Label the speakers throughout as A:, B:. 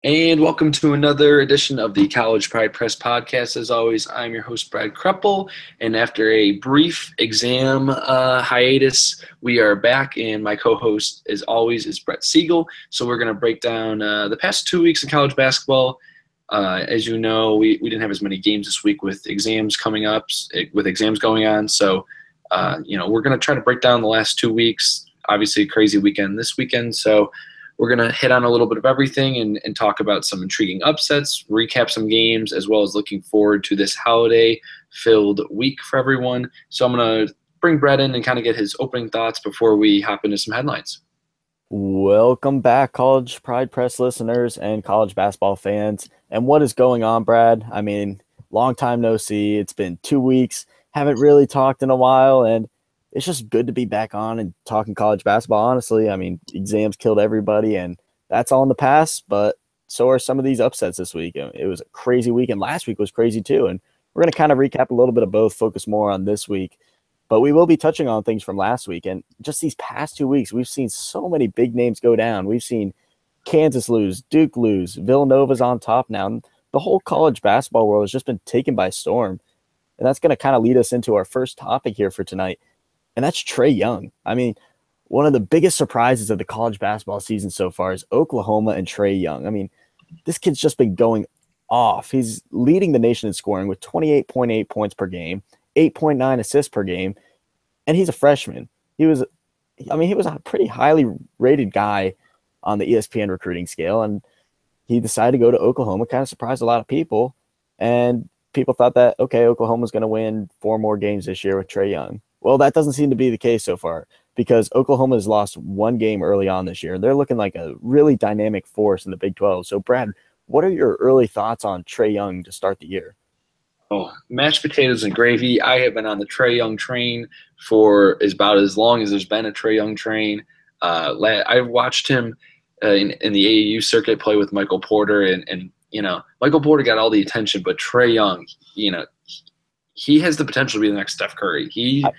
A: And welcome to another edition of the College Pride Press podcast. As always, I'm your host, Brad Kreppel. And after a brief exam hiatus, we are back. And my co-host, as always, is Brett Siegel. So we're going to break down the past 2 weeks of college basketball. As you know, we didn't have as many games this week with exams coming up, with exams going on. So, we're going to try to break down the last 2 weeks. Obviously, a crazy weekend this weekend. So we're going to hit on a little bit of everything and talk about some intriguing upsets, recap some games, as well as looking forward to this holiday-filled week for everyone. So I'm going to bring Brett in and kind of get his opening thoughts before we hop into some headlines.
B: Welcome back, College Pride Press listeners and college basketball fans. And what is going on, Brad? I mean, long time no see. It's been 2 weeks. Haven't really talked in a while, and it's just good to be back on and talking college basketball, honestly. I mean, exams killed everybody, and that's all in the past, but so are some of these upsets this week. It was a crazy week, and last week was crazy too. And we're going to kind of recap a little bit of both, focus more on this week. But we will be touching on things from last week. And just these past 2 weeks, we've seen so many big names go down. We've seen Kansas lose, Duke lose, Villanova's on top now. And the whole college basketball world has just been taken by storm. And that's going to kind of lead us into our first topic here for tonight. And that's Trae Young. I mean, one of the biggest surprises of the college basketball season so far is Oklahoma and Trae Young. I mean, this kid's just been going off. He's leading the nation in scoring with 28.8 points per game, 8.9 assists per game, and he's a freshman. He was a pretty highly rated guy on the ESPN recruiting scale, and he decided to go to Oklahoma, kind of surprised a lot of people, and people thought that, okay, Oklahoma's going to win 4 more games this year with Trae Young. Well, that doesn't seem to be the case so far because Oklahoma has lost 1 game early on this year. They're looking like a really dynamic force in the Big 12. So, Brad, what are your early thoughts on Trae Young to start the year?
A: Oh, mashed potatoes and gravy. I have been on the Trae Young train for about as long as there's been a Trae Young train. I watched him in the AAU circuit play with Michael Porter, and Michael Porter got all the attention, but Trae Young, he has the potential to be the next Steph Curry.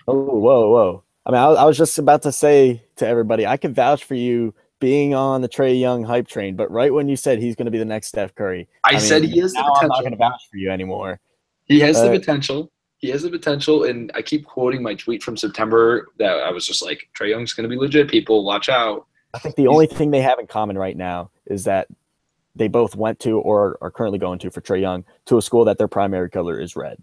B: Whoa. I mean, I was just about to say to everybody, I can vouch for you being on the Trae Young hype train, but right when you said he's going to be the next Steph Curry,
A: I said he has the potential.
B: I'm not going to vouch for you anymore.
A: He has the potential. He has the potential, and I keep quoting my tweet from September that I was just like, Trae Young's going to be legit, people. Watch out.
B: I think the only thing they have in common right now is that they both went to or are currently going to, for Trae Young, to a school that their primary color is red.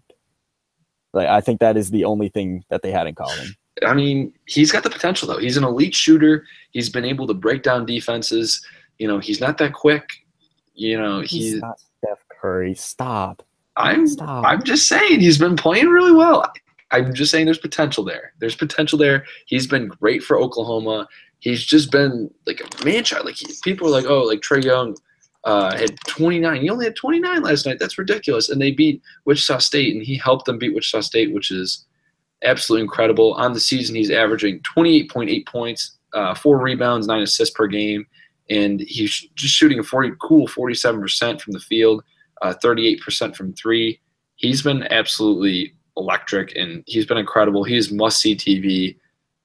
B: Like, I think that is the only thing that they had in common.
A: I mean, he's got the potential, though. He's an elite shooter. He's been able to break down defenses. He's not that quick.
B: He's not Steph Curry. Stop.
A: I'm just saying he's been playing really well. I'm just saying there's potential there. There's potential there. He's been great for Oklahoma. He's just been like a man-child. Like people are like, oh, like Trae Young had 29. He only had 29 last night. That's ridiculous. And they beat Wichita State, and he helped them beat Wichita State, which is absolutely incredible. On the season, he's averaging 28.8 points, 4 rebounds, 9 assists per game, and he's just shooting a 47% from the field, 38% from 3. He's been absolutely electric, and he's been incredible. He is must-see TV,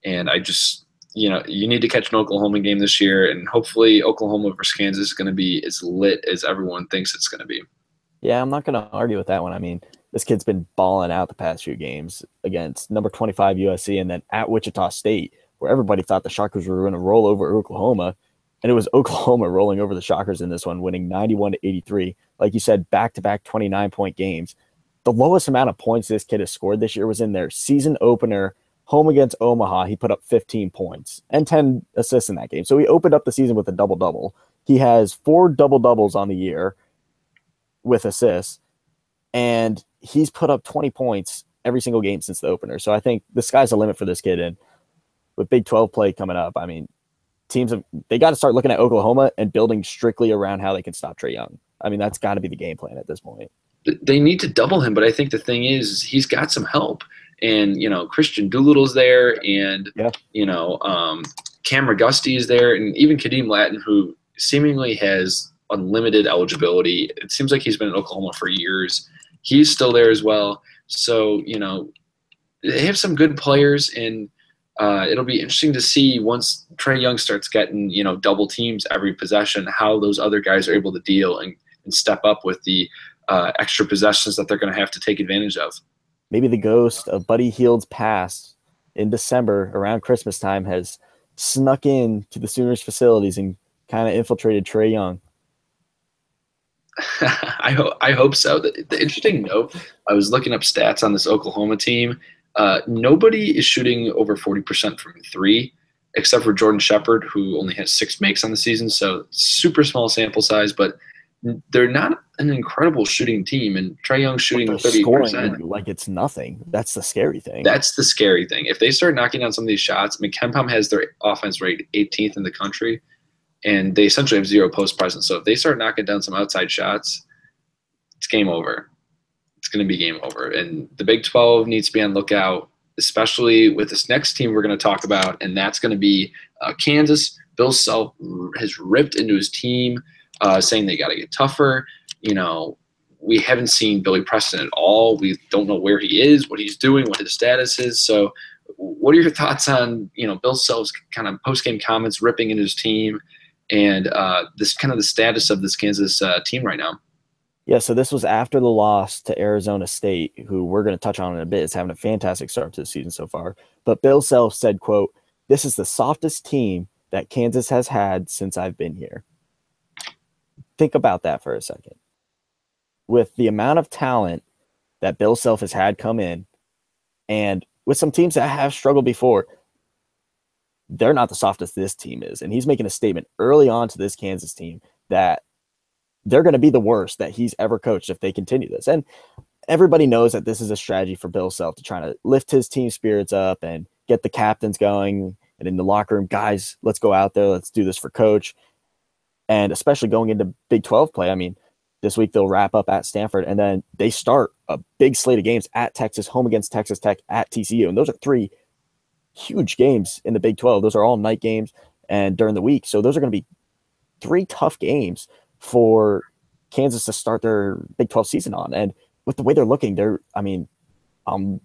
A: and I just – you need to catch an Oklahoma game this year, and hopefully Oklahoma versus Kansas is going to be as lit as everyone thinks it's going to be.
B: Yeah, I'm not going to argue with that one. I mean, this kid's been balling out the past few games against number 25 USC and then at Wichita State, where everybody thought the Shockers were going to roll over Oklahoma, and it was Oklahoma rolling over the Shockers in this one, winning 91-83. Like you said, back-to-back 29-point games. The lowest amount of points this kid has scored this year was in their season opener home against Omaha. He put up 15 points and 10 assists in that game. So he opened up the season with a double-double. He has 4 double-doubles on the year with assists, and he's put up 20 points every single game since the opener. So I think the sky's the limit for this kid. And with Big 12 play coming up, I mean, they got to start looking at Oklahoma and building strictly around how they can stop Trae Young. I mean, that's got to be the game plan at this point.
A: They need to double him, but I think the thing is he's got some help. And, Christian Doolittle's there, and, Cameron Gusty is there, and even Kadeem Latin, who seemingly has unlimited eligibility. It seems like he's been in Oklahoma for years. He's still there as well. So, they have some good players, and It'll be interesting to see once Trae Young starts getting, double teams every possession, how those other guys are able to deal and step up with the extra possessions that they're going to have to take advantage of.
B: Maybe the ghost of Buddy Hield's past in December around Christmas time has snuck in to the Sooners facilities and kind of infiltrated Trae Young.
A: I hope so. The interesting note, I was looking up stats on this Oklahoma team. Nobody is shooting over 40% from three, except for Jordan Shepard, who only has 6 makes on the season. So super small sample size, but they're not an incredible shooting team. And Trae Young shooting 38%.
B: Scoring like it's nothing. That's the scary thing.
A: That's the scary thing. If they start knocking down some of these shots, I mean, KenPom has their offense rate 18th in the country, and they essentially have 0 post presence. So if they start knocking down some outside shots, it's game over. It's going to be game over. And the Big 12 needs to be on lookout, especially with this next team we're going to talk about, and that's going to be Kansas. Bill Self has ripped into his team, saying they got to get tougher. We haven't seen Billy Preston at all. We don't know where he is, what he's doing, what his status is. So what are your thoughts on, Bill Self's kind of post-game comments, ripping into his team, and this kind of the status of this Kansas team right now?
B: Yeah, so this was after the loss to Arizona State, who we're going to touch on in a bit. It's having a fantastic start to the season so far. But Bill Self said, quote, "This is the softest team that Kansas has had since I've been here." Think about that for a second. With the amount of talent that Bill Self has had come in, and with some teams that have struggled before, they're not the softest this team is. And he's making a statement early on to this Kansas team that they're going to be the worst that he's ever coached if they continue this. And everybody knows that this is a strategy for Bill Self to try to lift his team spirits up and get the captains going. And in the locker room, guys, let's go out there. Let's do this for coach. And especially going into Big 12 play. I mean, this week they'll wrap up at Stanford, and then they start a big slate of games at Texas, home against Texas Tech, at TCU. And those are 3 huge games in the Big 12. Those are all night games and during the week. So those are going to be 3 tough games for Kansas to start their Big 12 season on. And with the way they're looking, I'm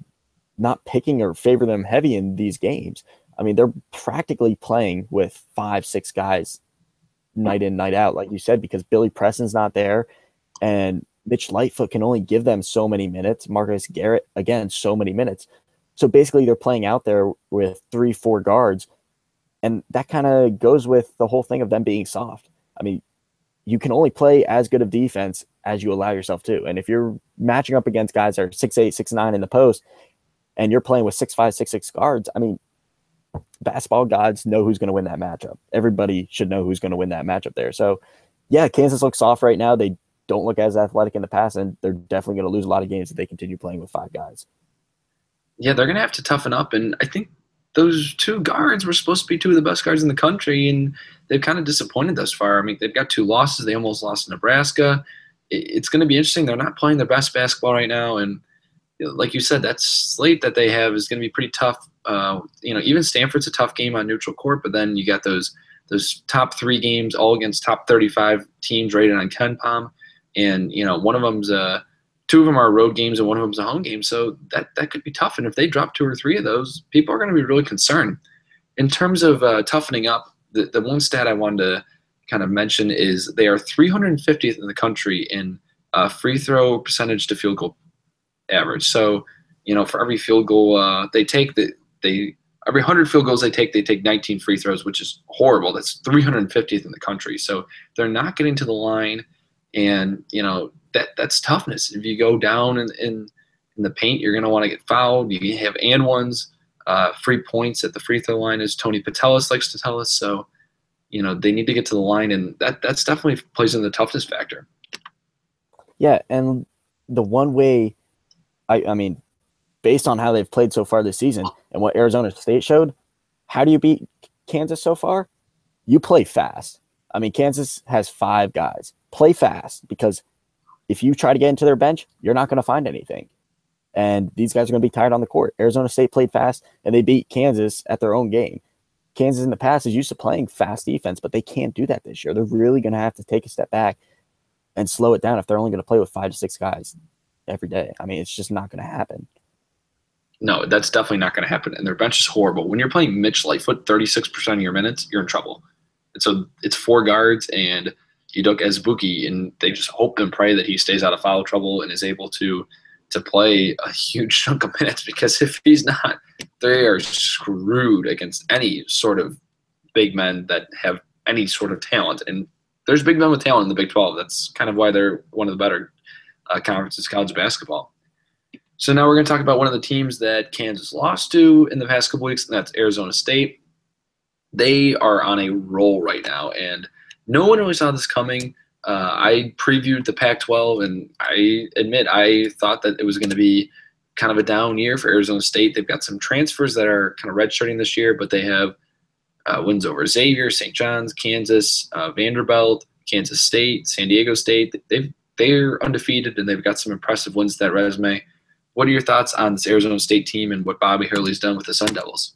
B: not picking or favor them heavy in these games. I mean, they're practically playing with 5-6 guys night in, night out, like you said, because Billy Preston's not there, and Mitch Lightfoot can only give them so many minutes. Marcus Garrett, again, so many minutes. So basically they're playing out there with 3-4 guards, and that kind of goes with the whole thing of them being soft. I mean, you can only play as good of defense as you allow yourself to. And if you're matching up against guys that are 6'8", 6'9" in the post, and you're playing with 6'5", 6'6" guards, I mean, basketball gods know who's going to win that matchup. Everybody should know who's going to win that matchup there. So, yeah, Kansas looks soft right now. They don't look as athletic in the past, and they're definitely going to lose a lot of games if they continue playing with 5 guys.
A: Yeah, they're going to have to toughen up, and I think those 2 guards were supposed to be 2 of the best guards in the country, and they've kind of disappointed thus far. I mean, they've got 2 losses. They almost lost to Nebraska. It's going to be interesting. They're not playing their best basketball right now, and like you said, that slate that they have is going to be pretty tough. Even Stanford's a tough game on neutral court, but then you got those top 3 games all against top 35 teams rated on KenPom, and one of them's 2 of them are road games and one of them's a home game. So that could be tough. And if they drop 2 or 3 of those, people are going to be really concerned. In terms of toughening up, the one stat I wanted to kind of mention is they are 350th in the country in free throw percentage to field goal average. So, for every field goal they take, every 100 field goals they take 19 free throws, which is horrible. That's 350th in the country. So they're not getting to the line, and that's toughness. If you go down in the paint, you're going to want to get fouled. You have and ones, free points at the free throw line, as Tony Patelis likes to tell us. So, they need to get to the line, and that's definitely plays in the toughness factor.
B: Yeah, and the one way, I mean, based on how they've played so far this season and what Arizona State showed, how do you beat Kansas so far? You play fast. I mean, Kansas has 5 guys. Play fast, because if you try to get into their bench, you're not going to find anything. And these guys are going to be tired on the court. Arizona State played fast, and they beat Kansas at their own game. Kansas in the past is used to playing fast defense, but they can't do that this year. They're really going to have to take a step back and slow it down if they're only going to play with 5 to 6 guys every day. I mean, it's just not going to happen.
A: No, that's definitely not going to happen. And their bench is horrible. When you're playing Mitch Lightfoot 36% of your minutes, you're in trouble. And so it's four guards and Udok Azubuike, and they just hope and pray that he stays out of foul trouble and is able to play a huge chunk of minutes, because if he's not, they are screwed against any sort of big men that have any sort of talent. And there's big men with talent in the Big 12. That's kind of why they're one of the better conferences college basketball. So now we're going to talk about one of the teams that Kansas lost to in the past couple weeks, and that's Arizona State. They are on a roll right now, and no one really saw this coming. I previewed the Pac-12, and I admit I thought that it was going to be kind of a down year for Arizona State. They've got some transfers that are kind of redshirting this year, but they have wins over Xavier, St. John's, Kansas, Vanderbilt, Kansas State, San Diego State. They're undefeated, and they've got some impressive wins to that resume. What are your thoughts on this Arizona State team and what Bobby Hurley's done with the Sun Devils?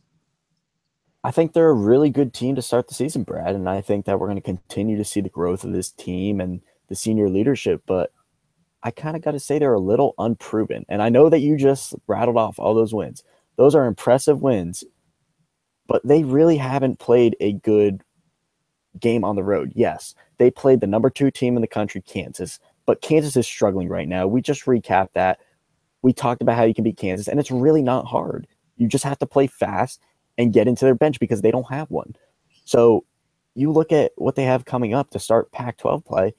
B: I think they're a really good team to start the season, Brad, and I think that we're going to continue to see the growth of this team and the senior leadership, but I kind of got to say they're a little unproven. And I know that you just rattled off all those wins. Those are impressive wins, but they really haven't played a good game on the road. Yes, they played the number 2 team in the country, Kansas, but Kansas is struggling right now. We just recapped that. We talked about how you can beat Kansas, and it's really not hard. You just have to play fast and get into their bench because they don't have one. So you look at what they have coming up to start Pac-12 play,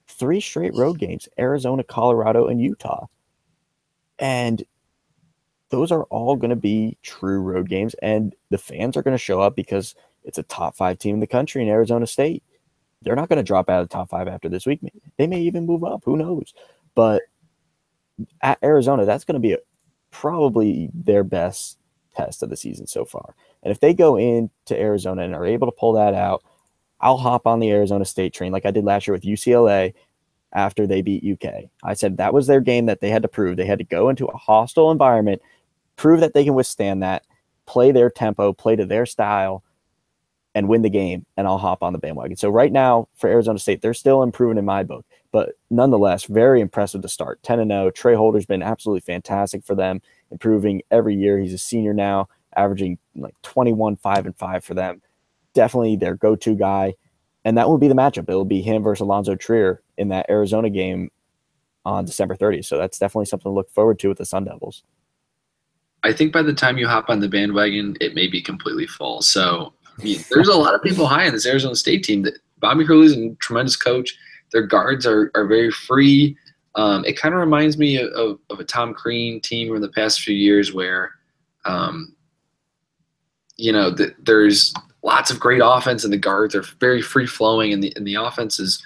B: 3 straight road games, Arizona, Colorado, and Utah. And those are all going to be true road games, and the fans are going to show up because it's a top 5 team in the country in Arizona State. They're not going to drop out of the top 5 after this week. They may even move up. Who knows? But at Arizona, that's going to be probably their best test of the season so far. And if they go into Arizona and are able to pull that out, I'll hop on the Arizona State train like I did last year with UCLA after they beat UK. I said that was their game that they had to prove. They had to go into a hostile environment, prove that they can withstand that, play their tempo, play to their style, and win the game, and I'll hop on the bandwagon. So right now for Arizona State, they're still improving in my book, but nonetheless, very impressive to start. 10-0. Trey Holder's been absolutely fantastic for them, improving every year. He's a senior now, averaging like 21, 5, and 5 for them. Definitely their go-to guy, and that will be the matchup. It will be him versus Alonzo Trier in that Arizona game on December 30th. So that's definitely something to look forward to with the Sun Devils.
A: I think by the time you hop on the bandwagon, it may be completely full. So I mean, there's a lot of people high on this Arizona State team. That Bobby Hurley's a tremendous coach. Their guards are very free. It kind of reminds me of a Tom Crean team from the past few years where, there's lots of great offense and the guards are very free flowing and the offense is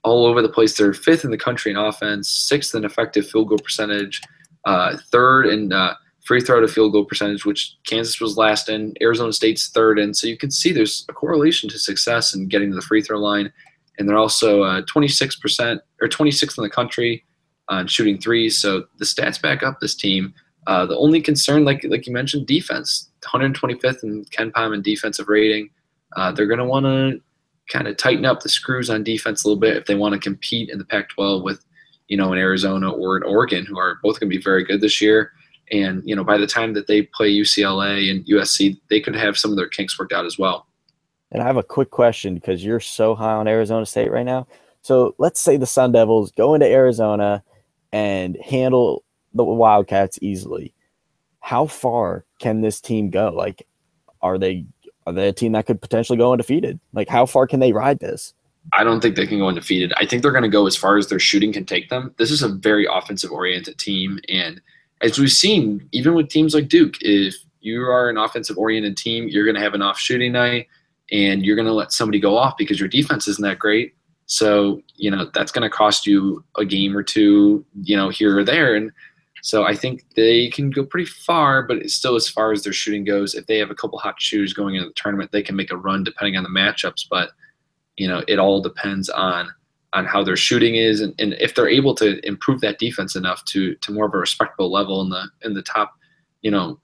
A: all over the place. They're 5th in the country in offense, 6th in effective field goal percentage, 3rd in free throw to field goal percentage, which Kansas was last in, Arizona State's 3rd in. So you can see there's a correlation to success in getting to the free throw line. And they're also 26% or 26th in the country on shooting threes. So the stats back up this team. The only concern, like you mentioned, defense. 125th in KenPom in defensive rating. They're going to want to kind of tighten up the screws on defense a little bit if they want to compete in the Pac-12 with, an Arizona or an Oregon, who are both going to be very good this year. And, by the time that they play UCLA and USC, they could have some of their kinks worked out as well.
B: And I have a quick question because you're so high on Arizona State right now. So let's say the Sun Devils go into Arizona and handle the Wildcats easily. How far can this team go? Like, are they a team that could potentially go undefeated? Like, how far can they ride this?
A: I don't think they can go undefeated. I think they're going to go as far as their shooting can take them. This is a very offensive-oriented team, and as we've seen, even with teams like Duke, if you are an offensive-oriented team, you're going to have an off shooting night, and you're going to let somebody go off because your defense isn't that great. So, that's going to cost you a game or two, here or there. And so I think they can go pretty far, but it's still as far as their shooting goes. If they have a couple hot shooters going into the tournament, they can make a run depending on the matchups. But, it all depends on how their shooting is and if they're able to improve that defense enough to more of a respectable level in the top,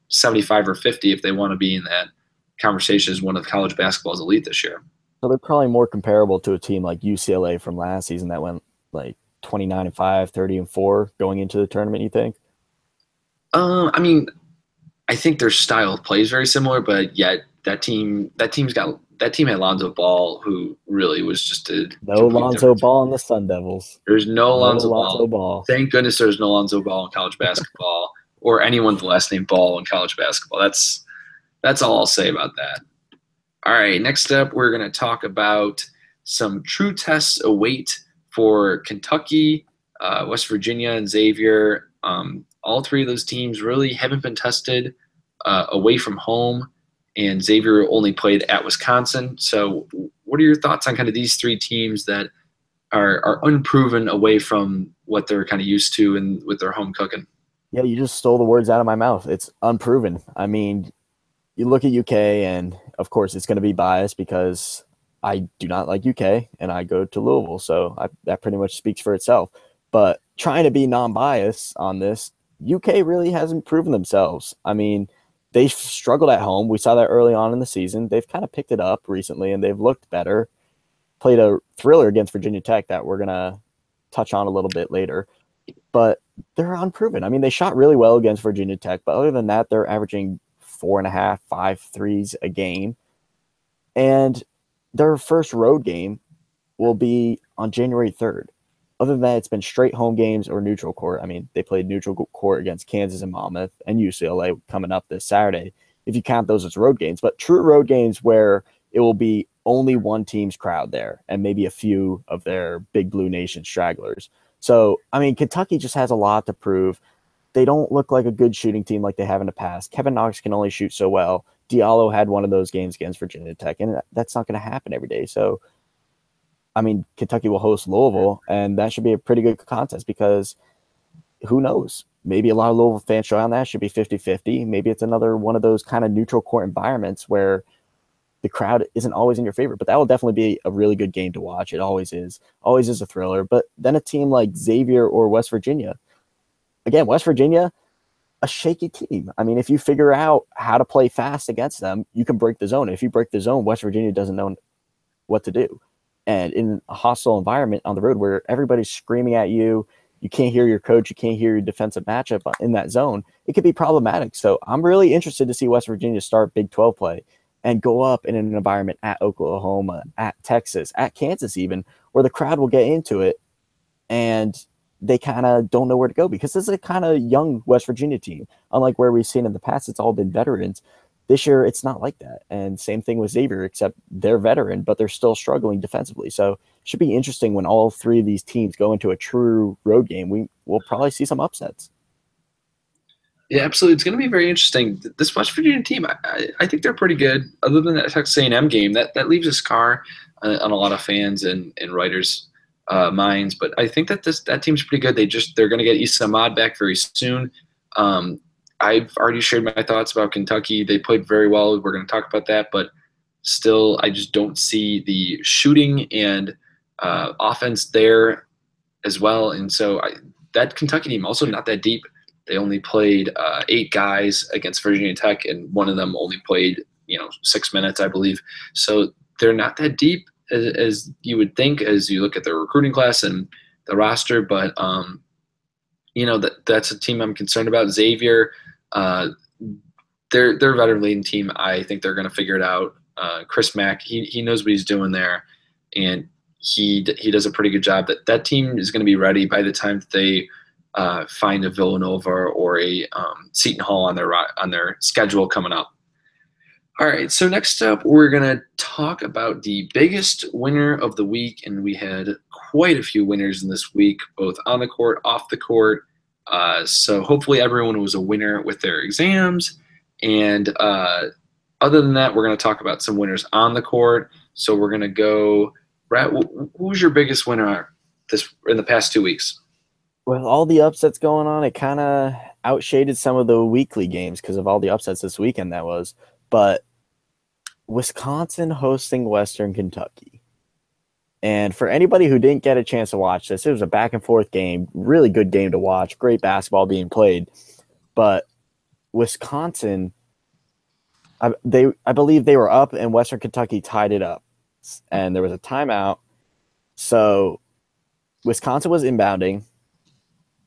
A: 75 or 50 if they want to be in that conversation as one of college basketball's elite this year.
B: So they're probably more comparable to a team like UCLA from last season that went like 29-5, 30-4 going into the tournament, you think?
A: I mean, I think their style of play is very similar, but yet that team had Lonzo Ball, who really was just a
B: No
A: complete
B: Lonzo
A: difference.
B: Ball on the Sun Devils.
A: There's no
B: No
A: Lonzo
B: Lonzo
A: Ball.
B: Ball.
A: Thank goodness there's no Lonzo Ball in college basketball or anyone with the last name Ball in college basketball. That's all I'll say about that. All right, next up, we're going to talk about some true tests await for Kentucky, West Virginia, and Xavier. All three of those teams really haven't been tested away from home, and Xavier only played at Wisconsin. So, what are your thoughts on kind of these three teams that are unproven away from what they're kind of used to and with their home cooking?
B: Yeah, you just stole the words out of my mouth. It's unproven. I mean, you look at UK, and of course, it's going to be biased because I do not like UK and I go to Louisville. So that pretty much speaks for itself. But trying to be non biased on this, UK really hasn't proven themselves. I mean, they struggled at home. We saw that early on in the season. They've kind of picked it up recently and they've looked better. Played a thriller against Virginia Tech that we're going to touch on a little bit later. But they're unproven. I mean, they shot really well against Virginia Tech, but other than that, they're averaging 4.5, 5 threes a game. And their first road game will be on January 3rd. Other than that, it's been straight home games or neutral court. I mean, they played neutral court against Kansas and Monmouth and UCLA coming up this Saturday, if you count those as road games. But true road games where it will be only one team's crowd there and maybe a few of their Big Blue Nation stragglers. So, I mean, Kentucky just has a lot to prove. They don't look like a good shooting team like they have in the past. Kevin Knox can only shoot so well. Diallo had one of those games against Virginia Tech, and that's not going to happen every day. So, I mean, Kentucky will host Louisville, and that should be a pretty good contest because who knows? Maybe a lot of Louisville fans show on that. Should be 50-50. Maybe it's another one of those kind of neutral court environments where the crowd isn't always in your favor, but that will definitely be a really good game to watch. It always is a thriller. But then a team like Xavier or West Virginia, again, West Virginia, a shaky team. I mean, if you figure out how to play fast against them, you can break the zone. If you break the zone, West Virginia doesn't know what to do. And in a hostile environment on the road where everybody's screaming at you, you can't hear your coach, you can't hear your defensive matchup in that zone, it could be problematic. So I'm really interested to see West Virginia start Big 12 play and go up in an environment at Oklahoma, at Texas, at Kansas even, where the crowd will get into it and they kind of don't know where to go because this is a kind of young West Virginia team. Unlike where we've seen in the past, it's all been veterans. This year, it's not like that. And same thing with Xavier, except they're veteran, but they're still struggling defensively. So it should be interesting when all three of these teams go into a true road game. We'll probably see some upsets.
A: Yeah, absolutely. It's going to be very interesting. This West Virginia team, I think they're pretty good. Other than that Texas A&M game, that leaves a scar on a lot of fans and writers' minds. But I think that team's pretty good. They're going to get Issa Ahmad back very soon. I've already shared my thoughts about Kentucky. They played very well. We're going to talk about that, but still, I just don't see the shooting and offense there as well. And so that Kentucky team also not that deep. They only played 8 guys against Virginia Tech, and one of them only played 6 minutes, I believe. So they're not that deep as you would think as you look at their recruiting class and the roster. But that's a team I'm concerned about. Xavier, they're a veteran leading team. I think they're going to figure it out. Chris Mack, he knows what he's doing there, and he does a pretty good job. That team is going to be ready by the time that they find a Villanova or a Seton Hall on their schedule coming up. All right, so next up, we're going to talk about the biggest winner of the week, and we had quite a few winners in this week, both on the court, off the court. So hopefully everyone was a winner with their exams. And other than that, we're going to talk about some winners on the court. So we're going to go, Brett, who's your biggest winner in the past 2 weeks?
B: With all the upsets going on, it kind of outshaded some of the weekly games because of all the upsets this weekend that was. But Wisconsin hosting Western Kentucky. And for anybody who didn't get a chance to watch this, it was a back and forth game, really good game to watch, great basketball being played. But Wisconsin, I believe they were up and Western Kentucky tied it up. And there was a timeout. So Wisconsin was inbounding,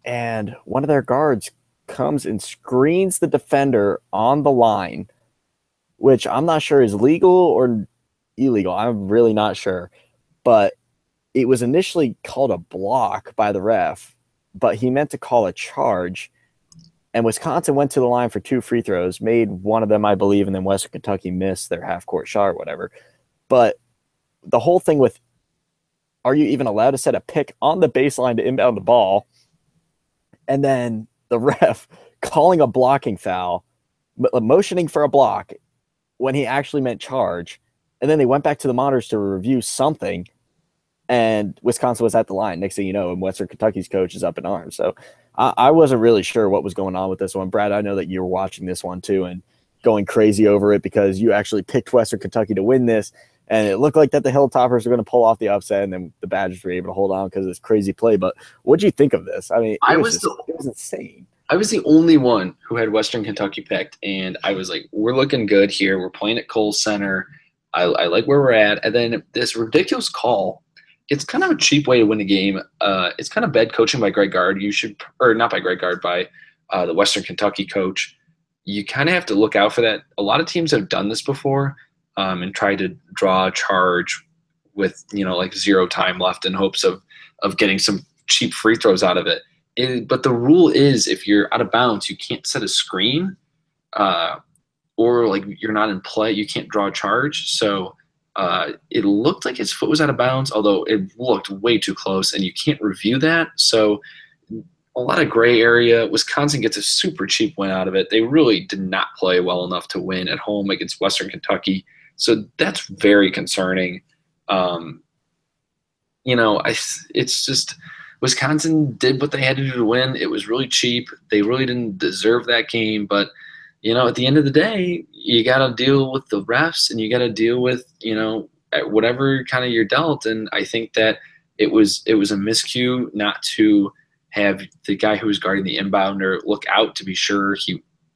B: and one of their guards comes and screens the defender on the line, which I'm not sure is legal or illegal. I'm really not sure. But it was initially called a block by the ref, but he meant to call a charge. And Wisconsin went to the line for 2 free throws, made one of them, I believe, and then Western Kentucky missed their half-court shot or whatever. But the whole thing with, are you even allowed to set a pick on the baseline to inbound the ball? And then the ref calling a blocking foul, motioning for a block when he actually meant charge. And then they went back to the monitors to review something, and Wisconsin was at the line. Next thing you know, and Western Kentucky's coach is up in arms. So I wasn't really sure what was going on with this one. Brad, I know that you were watching this one too and going crazy over it because you actually picked Western Kentucky to win this, and it looked like that the Hilltoppers were going to pull off the upset, and then the Badgers were able to hold on because of this crazy play. But what did you think of this? I mean, it was insane.
A: I was the only one who had Western Kentucky picked, and I was like, we're looking good here. We're playing at Kohl's Center. I like where we're at. And then this ridiculous call. It's kind of a cheap way to win a game. It's kind of bad coaching by Greg Gard. Not by Greg Gard, by the Western Kentucky coach. You kind of have to look out for that. A lot of teams have done this before and tried to draw a charge with, like 0 time left in hopes of getting some cheap free throws out of it. But the rule is if you're out of bounds, you can't set a screen or like you're not in play, you can't draw a charge. So it looked like his foot was out of bounds, although it looked way too close, and you can't review that. So a lot of gray area. Wisconsin gets a super cheap win out of it. They really did not play well enough to win at home against Western Kentucky. So that's very concerning. It's just Wisconsin did what they had to do to win. It was really cheap. They really didn't deserve that game, but at the end of the day, you got to deal with the refs and you got to deal with, whatever kind of you're dealt. And I think that it was a miscue not to have the guy who was guarding the inbounder look out to be sure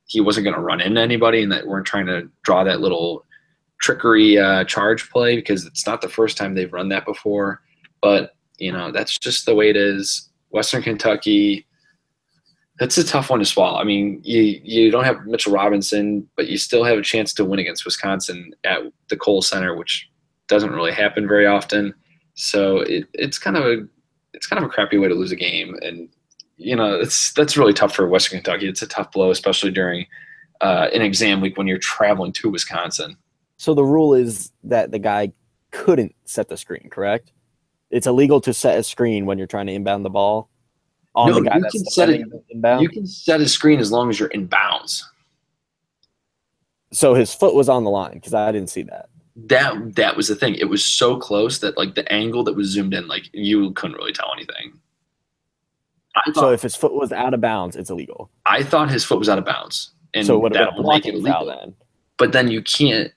A: he wasn't going to run into anybody and that weren't trying to draw that little trickery charge play, because it's not the first time they've run that before. But, that's just the way it is. Western Kentucky, that's a tough one to swallow. I mean, you don't have Mitchell Robinson, but you still have a chance to win against Wisconsin at the Kohl's Center, which doesn't really happen very often. So it's kind of a crappy way to lose a game, and that's really tough for Western Kentucky. It's a tough blow, especially during an exam week when you're traveling to Wisconsin.
B: So the rule is that the guy couldn't set the screen, correct? It's illegal to set a screen when you're trying to inbound the ball.
A: No, you can set a screen as long as you're in bounds.
B: So his foot was on the line, because I didn't see that.
A: That was the thing. It was so close that like the angle that was zoomed in, like you couldn't really tell anything.
B: So if his foot was out of bounds, it's illegal.
A: I thought his foot was out of bounds, and
B: so
A: that would make it illegal. Then. But then you can't.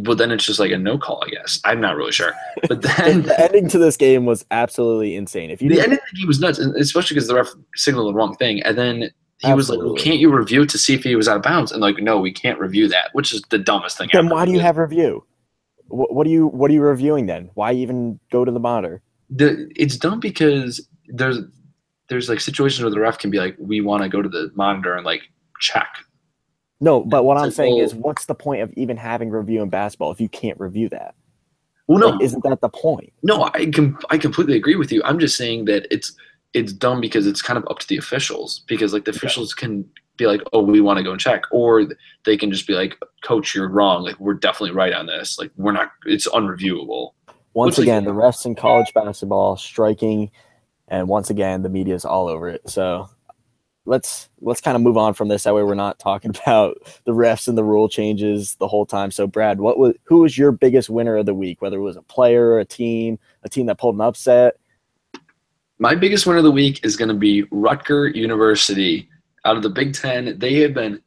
A: Well, then it's just like a no call, I guess. I'm not really sure. But then
B: the ending to this game was absolutely insane.
A: The ending of the game was nuts, especially because the ref signaled the wrong thing. And then he was like, well, can't you review it to see if he was out of bounds? And like, no, we can't review that, which is the dumbest thing ever.
B: Then why do you have review? What are you reviewing then? Why even go to the monitor?
A: It's dumb because there's like situations where the ref can be like, we want to go to the monitor and like check.
B: No, but what I'm saying is, what's the point of even having review in basketball if you can't review that?
A: Well, no,
B: like, isn't that the point?
A: No, I completely agree with you. I'm just saying that it's dumb because it's kind of up to the officials, because like the officials can be like, oh, we want to go and check, or they can just be like, coach, you're wrong. Like, we're definitely right on this. Like, we're not. It's unreviewable.
B: Once again, the refs in college basketball striking, and once again, the media is all over it. So. Let's kind of move on from this. That way we're not talking about the refs and the rule changes the whole time. So, Brad, who was your biggest winner of the week, whether it was a player, a team that pulled an upset?
A: My biggest winner of the week is going to be Rutgers University. Out of the Big Ten, they have been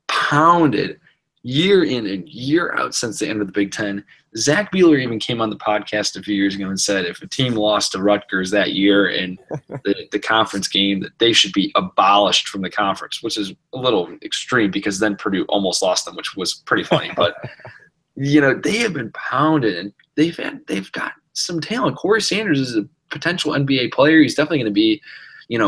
A: pounded year in and year out since they entered the Big Ten. Zach Beeler even came on the podcast a few years ago and said if a team lost to Rutgers that year in the conference game, that they should be abolished from the conference, which is a little extreme because then Purdue almost lost them, which was pretty funny. But, they have been pounded, and they've got some talent. Corey Sanders is a potential NBA player. He's definitely going to be,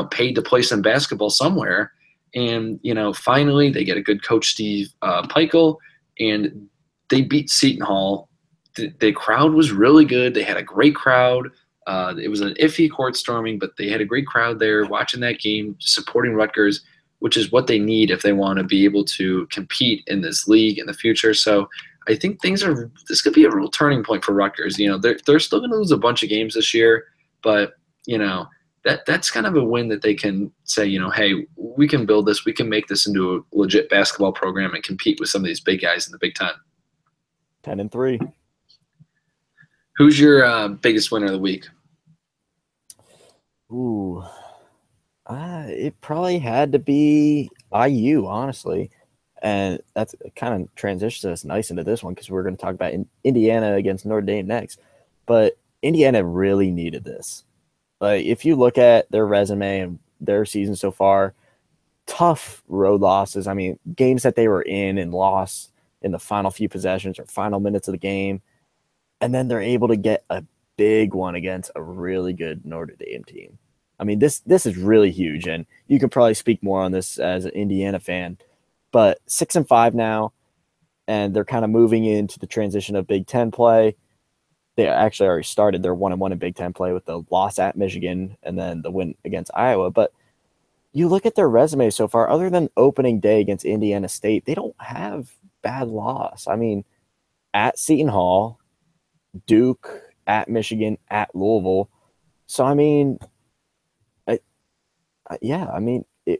A: paid to play some basketball somewhere. And, finally they get a good coach, Steve Peichel, and they beat Seton Hall. The crowd was really good. They had a great crowd. It was an iffy court storming, but they had a great crowd there watching that game, supporting Rutgers, which is what they need if they want to be able to compete in this league in the future. So I think this could be a real turning point for Rutgers. They're still going to lose a bunch of games this year, but that's kind of a win that they can say, hey, we can build this, we can make this into a legit basketball program and compete with some of these big guys in the Big Ten.
B: 10-3.
A: Who's your biggest winner of the week?
B: Ooh, it probably had to be IU, honestly. And that's kind of transitions us nice into this one because we're going to talk about Indiana against Notre Dame next. But Indiana really needed this. Like, if you look at their resume and their season so far, tough road losses. I mean, games that they were in and lost in the final few possessions or final minutes of the game. And then they're able to get a big one against a really good Notre Dame team. I mean, this is really huge, and you could probably speak more on this as an Indiana fan. But 6-5 now, and they're kind of moving into the transition of Big Ten play. They actually already started their 1-1 in Big Ten play with the loss at Michigan and then the win against Iowa. But you look at their resume so far, other than opening day against Indiana State, they don't have bad loss. I mean, at Seton Hall, Duke, at Michigan, at Louisville. So, I mean,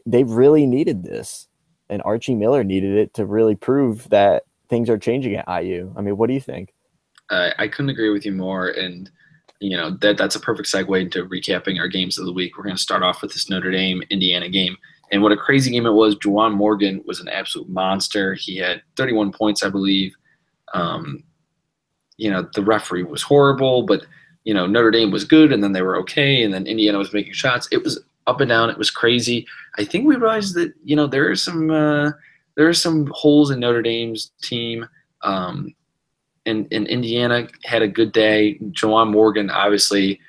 B: they really needed this. And Archie Miller needed it to really prove that things are changing at IU. I mean, what do you think?
A: I couldn't agree with you more. And, that's a perfect segue into recapping our games of the week. We're going to start off with this Notre Dame-Indiana game. And what a crazy game it was. Juwan Morgan was an absolute monster. He had 31 points, I believe. The referee was horrible, but, Notre Dame was good, and then they were okay, and then Indiana was making shots. It was up and down. It was crazy. I think we realized that, there are some holes in Notre Dame's team. And Indiana had a good day. Juwan Morgan obviously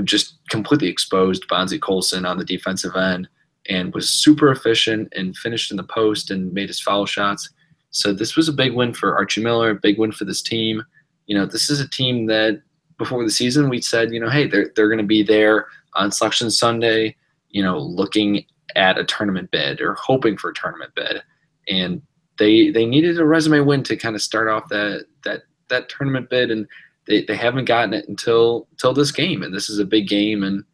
A: just completely exposed Bonzie Colson on the defensive end and was super efficient and finished in the post and made his foul shots. So this was a big win for Archie Miller, a big win for this team. This is a team that before the season we said, hey, they're going to be there on Selection Sunday, looking at a tournament bid or hoping for a tournament bid. And they needed a resume win to kind of start off that tournament bid, and they haven't gotten it until this game, and this is a big game, and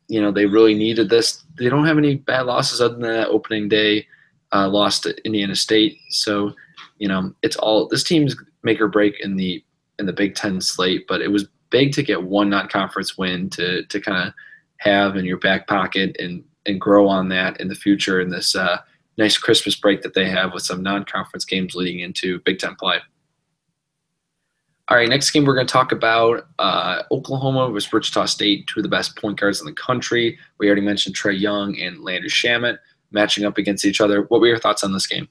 A: they really needed this. They don't have any bad losses other than that opening day loss to Indiana State. So it's all this team's make or break in the Big Ten slate, but it was big to get one non-conference win to kind of have in your back pocket and grow on that in the future in this nice Christmas break that they have with some non-conference games leading into Big Ten play. All right, next game we're going to talk about Oklahoma versus Wichita State, two of the best point guards in the country. We already mentioned Trae Young and Landry Shamet matching up against each other. What were your thoughts on this game?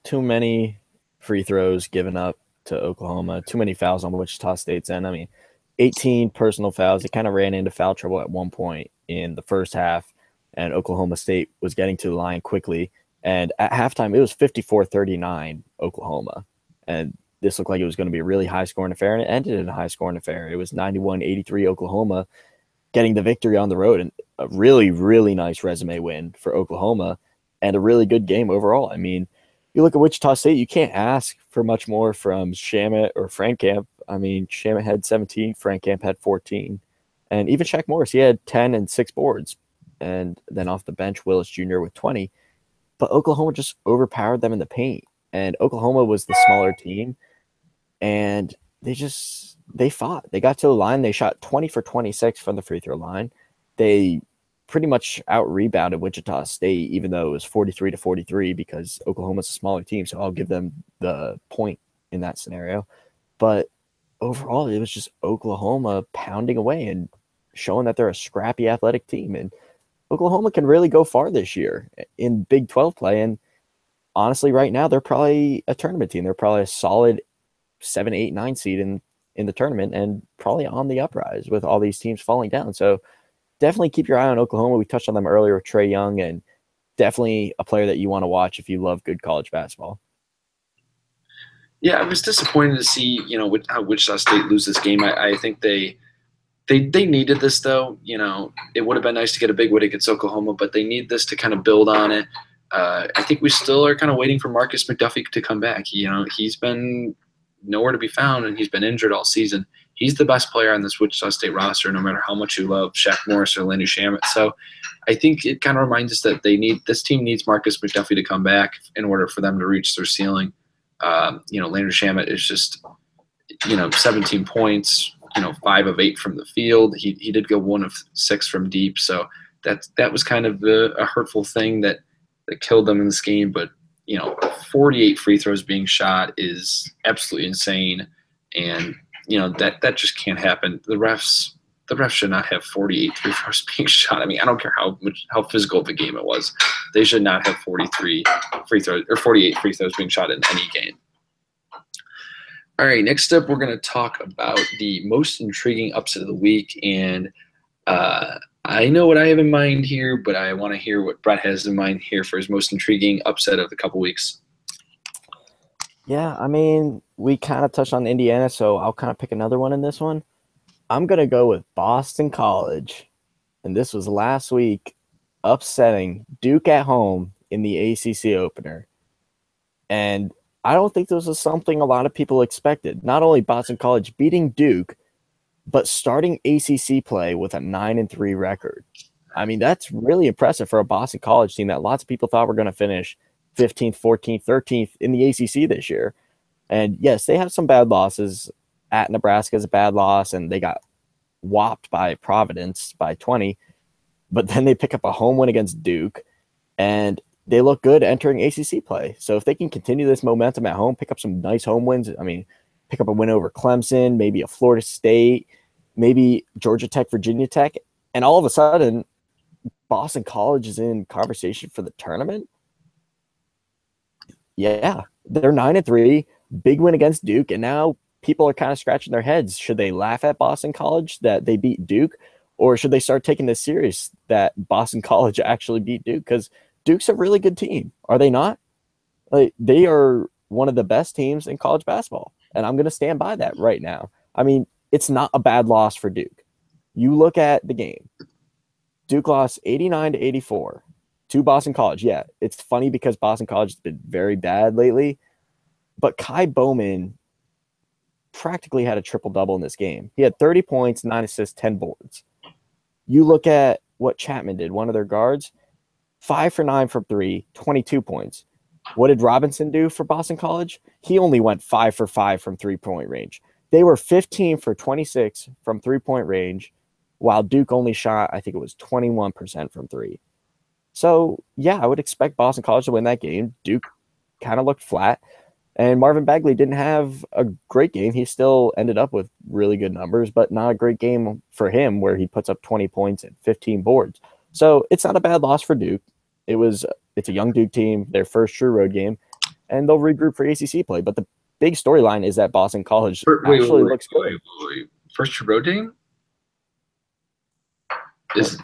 B: Too many free throws given up to Oklahoma, too many fouls on Wichita State's end. I mean, 18 personal fouls. They kind of ran into foul trouble at one point in the first half, and Oklahoma State was getting to the line quickly. And at halftime, it was 54-39 Oklahoma. And this looked like it was going to be a really high-scoring affair, and it ended in a high-scoring affair. It was 91-83 Oklahoma getting the victory on the road, and a really, really nice resume win for Oklahoma and a really good game overall. I mean, you look at Wichita State, you can't ask for much more from Shamet or Frankamp. I mean, Shamet had 17, Frankamp had 14. And even Shaq Morris, he had 10 and 6 boards. And then off the bench, Willis Jr. with 20. But Oklahoma just overpowered them in the paint. And Oklahoma was the smaller team. And they fought. They got to the line. They shot 20 for 26 from the free throw line. They pretty much out-rebounded Wichita State, even though it was 43-43 because Oklahoma's a smaller team. So I'll give them the point in that scenario. But overall, it was just Oklahoma pounding away and showing that they're a scrappy athletic team. And Oklahoma can really go far this year in Big 12 play. And honestly, right now, they're probably a tournament team. They're probably a solid 7, 8, 9 seed in the tournament and probably on the uprise with all these teams falling down. So definitely keep your eye on Oklahoma. We touched on them earlier with Trae Young and definitely a player that you want to watch if you love good college basketball.
A: Yeah, I was disappointed to see, how Wichita State lose this game. I think they needed this, though. It would have been nice to get a big win against Oklahoma, but they need this to kind of build on it. I think we still are kind of waiting for Marcus McDuffie to come back. He's been nowhere to be found, and he's been injured all season. He's the best player on this Wichita State roster, no matter how much you love Shaq Morris or Landry Shamet. So I think it kind of reminds us that this team needs Marcus McDuffie to come back in order for them to reach their ceiling. Landry Shamet is just, 17 points, 5 of 8 from the field. He did go 1 of 6 from deep. So that was kind of a hurtful thing that killed them in this game. But, 48 free throws being shot is absolutely insane. And, that just can't happen. The refs should not have 48 free throws being shot. I mean, I don't care how physical of a game it was. They should not have 43 free throws or 48 free throws being shot in any game. All right, next up, we're going to talk about the most intriguing upset of the week. And I know what I have in mind here, but I want to hear what Brett has in mind here for his most intriguing upset of the couple weeks.
B: Yeah, I mean, we kind of touched on Indiana, so I'll kind of pick another one in this one. I'm going to go with Boston College. And this was last week, upsetting Duke at home in the ACC opener. And I don't think this was something a lot of people expected. Not only Boston College beating Duke, but starting ACC play with a 9-3 record. I mean, that's really impressive for a Boston College team that lots of people thought were going to finish 15th, 14th, 13th in the ACC this year. And yes, they have some bad losses. At Nebraska is a bad loss, and they got whopped by Providence by 20. But then they pick up a home win against Duke, and they look good entering ACC play. So if they can continue this momentum at home, pick up some nice home wins, I mean, pick up a win over Clemson, maybe a Florida State, maybe Georgia Tech, Virginia Tech, and all of a sudden, Boston College is in conversation for the tournament. Yeah, they're 9-3, big win against Duke, and now people are kind of scratching their heads. Should they laugh at Boston College that they beat Duke, or should they start taking this serious that Boston College actually beat Duke? Because Duke's a really good team, are they not? Like, they are one of the best teams in college basketball, and I'm going to stand by that right now. I mean, it's not a bad loss for Duke. You look at the game. Duke lost 89-84 to Boston College. Yeah, it's funny because Boston College has been very bad lately, but Kai Bowman practically had a triple-double in this game. He had 30 points, 9 assists, 10 boards. You look at what Chapman did, one of their guards, 5 for 9 from 3, 22 points. What did Robinson do for Boston College? He only went 5 for 5 from three-point range. They were 15 for 26 from three-point range, while Duke only shot, I think it was 21% from 3. So, yeah, I would expect Boston College to win that game. Duke kind of looked flat. And Marvin Bagley didn't have a great game. He still ended up with really good numbers, but not a great game for him where he puts up 20 points and 15 boards. So it's not a bad loss for Duke. It's a young Duke team, their first true road game, and they'll regroup for ACC play. But the big storyline is that Boston College looks good.
A: Wait. First true road game? Is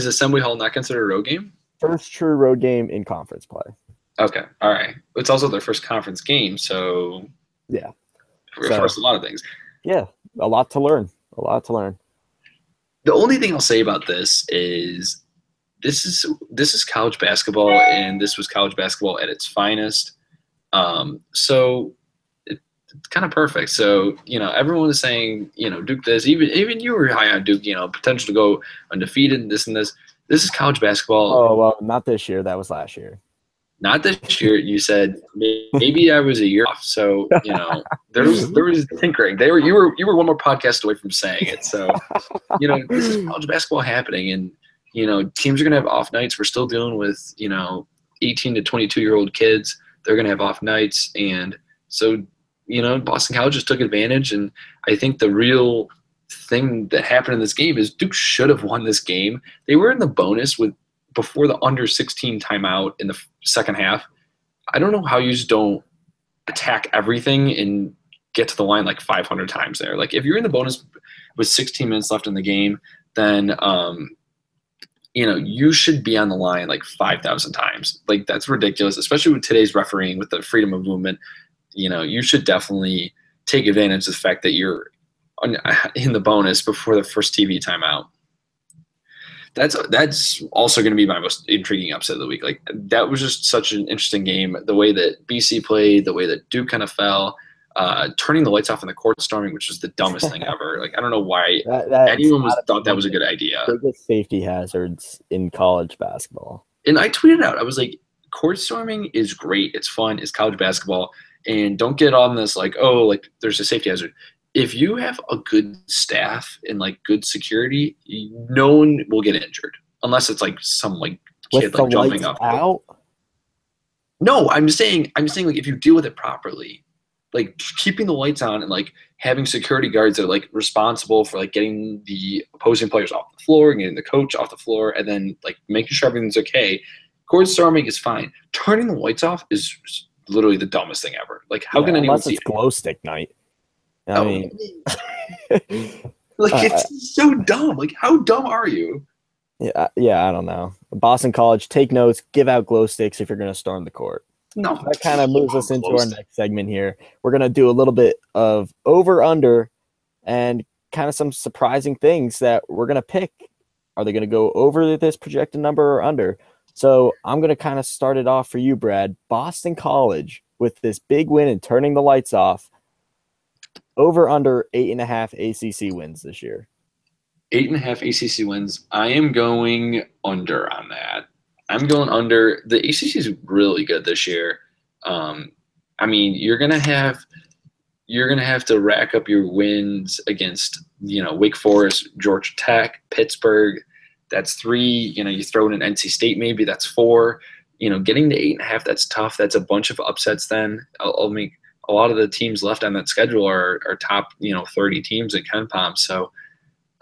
A: Assembly Hall not considered a road game?
B: First true road game in conference play.
A: Okay, all right. It's also their first conference game, so
B: yeah,
A: first a lot of things.
B: Yeah, a lot to learn.
A: The only thing I'll say about this is this is college basketball, and this was college basketball at its finest. So it's kind of perfect. So everyone is saying Duke this. Even you were high on Duke. Potential to go undefeated and this and this. This is college basketball.
B: Oh well, not this year. That was last year.
A: Not this year. You said maybe I was a year off. So there was tinkering. You were one more podcast away from saying it. So this is college basketball happening, and teams are gonna have off nights. We're still dealing with 18 to 22-year-old kids. They're gonna have off nights, and so Boston College just took advantage. And I think the real thing that happened in this game is Duke should have won this game. They were in the bonus before the under 16 timeout in the second half. I don't know how you just don't attack everything and get to the line like 500 times there. Like if you're in the bonus with 16 minutes left in the game, then you should be on the line like 5,000 times. Like that's ridiculous, especially with today's refereeing with the freedom of movement. You should definitely take advantage of the fact that you're in the bonus before the first TV timeout. That's also going to be my most intriguing upset of the week. Like that was just such an interesting game. The way that BC played, the way that Duke kind of fell, turning the lights off in the court storming, which was the dumbest thing ever. Like I don't know why
B: That's
A: anyone
B: gotta be
A: thought that
B: one
A: was a
B: of the
A: good idea.
B: biggest safety hazards in college basketball.
A: And I tweeted out, I was like, court storming is great. It's fun. It's college basketball. And don't get on this like, oh, like there's a safety hazard. If you have a good staff and like good security, no one will get injured unless it's like some like kid
B: With the
A: like jumping
B: lights
A: up.
B: out,
A: No, I'm saying like if you deal with it properly, like keeping the lights on and like having security guards that are like responsible for like getting the opposing players off the floor, getting the coach off the floor, and then like making sure everything's okay. Court storming is fine. Turning the lights off is literally the dumbest thing ever. Like how can anyone
B: unless
A: see
B: it's glow stick night. I
A: Oh,
B: mean,
A: like it's so dumb. Like how dumb are you?
B: yeah, I don't know. Boston College, take notes, give out glow sticks if you're going to storm the court.
A: No,
B: That kind of moves us into our
A: close.
B: next segment here. We're going to do a little bit of over under and kind of some surprising things that we're going to pick. Are they going to go over this projected number or under? So I'm going to kind of start it off for you, Brad. Boston College with this big win and turning the lights off. Over under 8.5 ACC wins this year.
A: 8.5 ACC wins. I am going under on that. I'm going under. The ACC is really good this year. I mean, you're gonna have to rack up your wins against Wake Forest, Georgia Tech, Pittsburgh. That's 3. You throw in an NC State maybe. That's 4. Getting to 8.5. That's tough. That's a bunch of upsets. Then I'll make a lot of the teams left on that schedule are top 30 teams at KenPom. So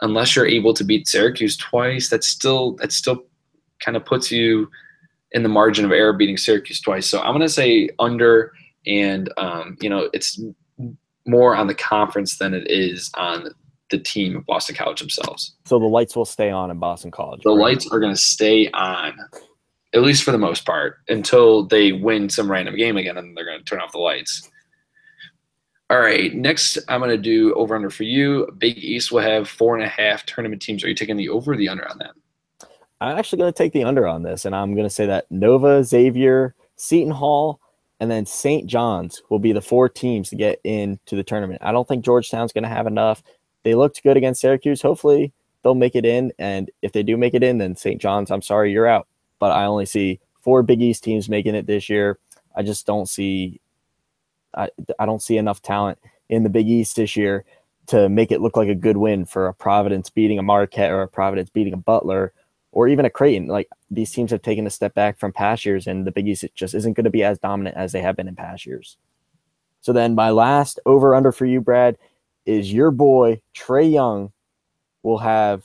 A: unless you're able to beat Syracuse twice, that still kind of puts you in the margin of error beating Syracuse twice. So I'm going to say under, and it's more on the conference than it is on the team of Boston College themselves.
B: So the lights will stay on in Boston College.
A: The lights are going to stay on, at least for the most part, until they win some random game again, and they're going to turn off the lights. All right, next I'm going to do over-under for you. Big East will have 4.5 tournament teams. Are you taking the over or the under on that?
B: I'm actually going to take the under on this, and I'm going to say that Nova, Xavier, Seton Hall, and then St. John's will be the 4 teams to get into the tournament. I don't think Georgetown's going to have enough. They looked good against Syracuse. Hopefully they'll make it in, and if they do make it in, then St. John's, I'm sorry, you're out. But I only see 4 Big East teams making it this year. I just don't see I don't see enough talent in the Big East this year to make it look like a good win for a Providence beating a Marquette or a Providence beating a Butler or even a Creighton. Like these teams have taken a step back from past years, and the Big East just isn't going to be as dominant as they have been in past years. So then my last over-under for you, Brad, is your boy Trae Young will have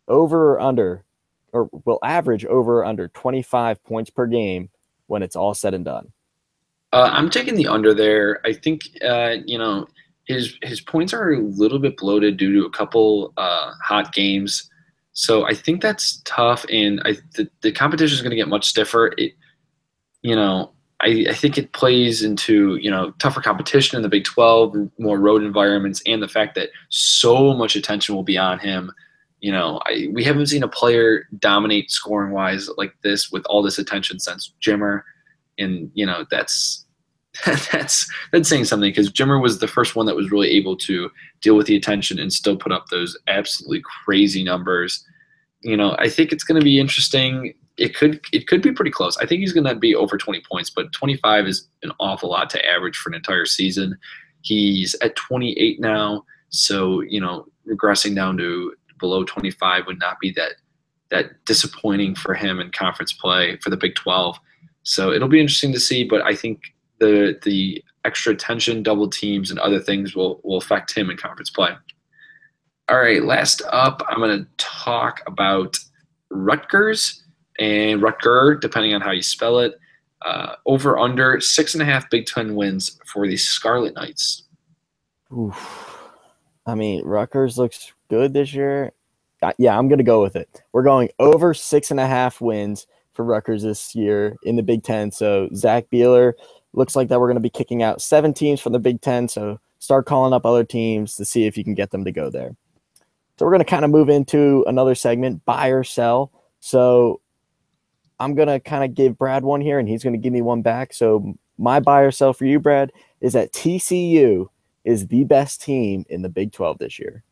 B: over or under, or will average over or under 25 points per game when it's all said and done.
A: I'm taking the under there. I think his points are a little bit bloated due to a couple hot games, so I think that's tough. And the competition is going to get much stiffer. I think it plays into tougher competition in the Big 12, more road environments, and the fact that so much attention will be on him. We haven't seen a player dominate scoring wise like this with all this attention since Jimmer. And that's saying something, because Jimmer was the first one that was really able to deal with the attention and still put up those absolutely crazy numbers. I think it's going to be interesting. It could be pretty close. I think he's going to be over 20 points, but 25 is an awful lot to average for an entire season. He's at 28 now, so regressing down to below 25 would not be that disappointing for him in conference play for the Big 12. So it'll be interesting to see, but I think the extra attention, double teams, and other things will affect him in conference play. All right, last up, I'm going to talk about Rutgers and Rutger, depending on how you spell it. Over under 6.5 Big Ten wins for the Scarlet Knights.
B: Oof. I mean, Rutgers looks good this year. Yeah, I'm going to go with it. We're going over 6.5 wins for Rutgers this year in the Big Ten. So Zach Beeler looks like that we're going to be kicking out 7 teams from the Big Ten. So start calling up other teams to see if you can get them to go there. So we're going to kind of move into another segment, buy or sell. So I'm going to kind of give Brad one here, and he's going to give me one back. So my buy or sell for you, Brad, is that TCU is the best team in the Big 12 this year.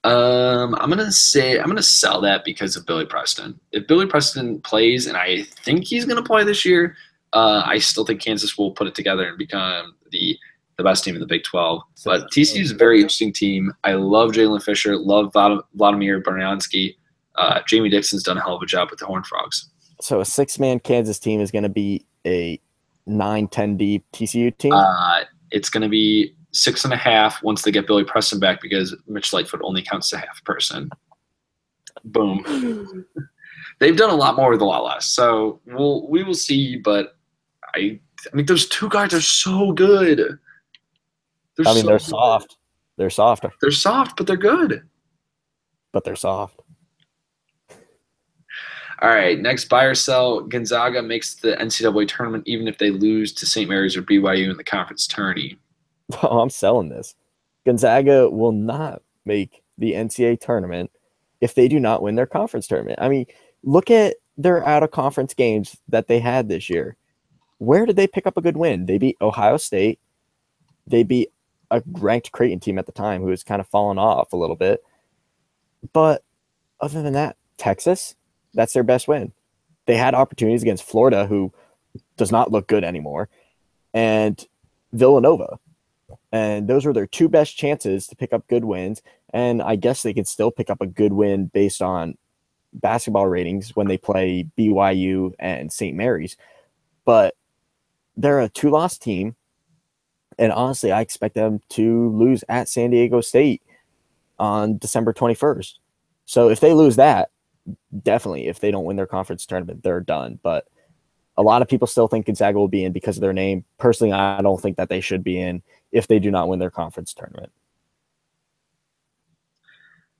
A: I'm gonna sell that because of Billy Preston. If Billy Preston plays, and I think he's gonna play this year, I still think Kansas will put it together and become the best team in the Big 12. But TCU is a very interesting team. I love Jalen Fisher, love Vladimir Baryansky. Jamie Dixon's done a hell of a job with the Horned Frogs.
B: So a 6-man Kansas team is going to be a 9-10 deep TCU team?
A: It's going to be 6.5 once they get Billy Preston back because Mitch Lightfoot only counts a half person. Boom. They've done a lot more with a lot less. So we will see, but I mean those two guards are so good.
B: They're soft. They're soft.
A: They're soft, but they're good.
B: But they're soft.
A: All right, next buy or sell. Gonzaga makes the NCAA tournament even if they lose to St. Mary's or BYU in the conference tourney.
B: Oh, I'm selling this. Gonzaga will not make the NCAA tournament if they do not win their conference tournament. I mean, look at their out-of-conference games that they had this year. Where did they pick up a good win? They beat Ohio State. They beat a ranked Creighton team at the time who was kind of fallen off a little bit. But other than that, Texas, that's their best win. They had opportunities against Florida, who does not look good anymore, and Villanova. And those were their two best chances to pick up good wins. And I guess they can still pick up a good win based on basketball ratings when they play BYU and St. Mary's. But they're a 2-loss team. And honestly, I expect them to lose at San Diego State on December 21st. So if they lose that, definitely, if they don't win their conference tournament, they're done. But a lot of people still think Gonzaga will be in because of their name. Personally, I don't think that they should be in if they do not win their conference tournament.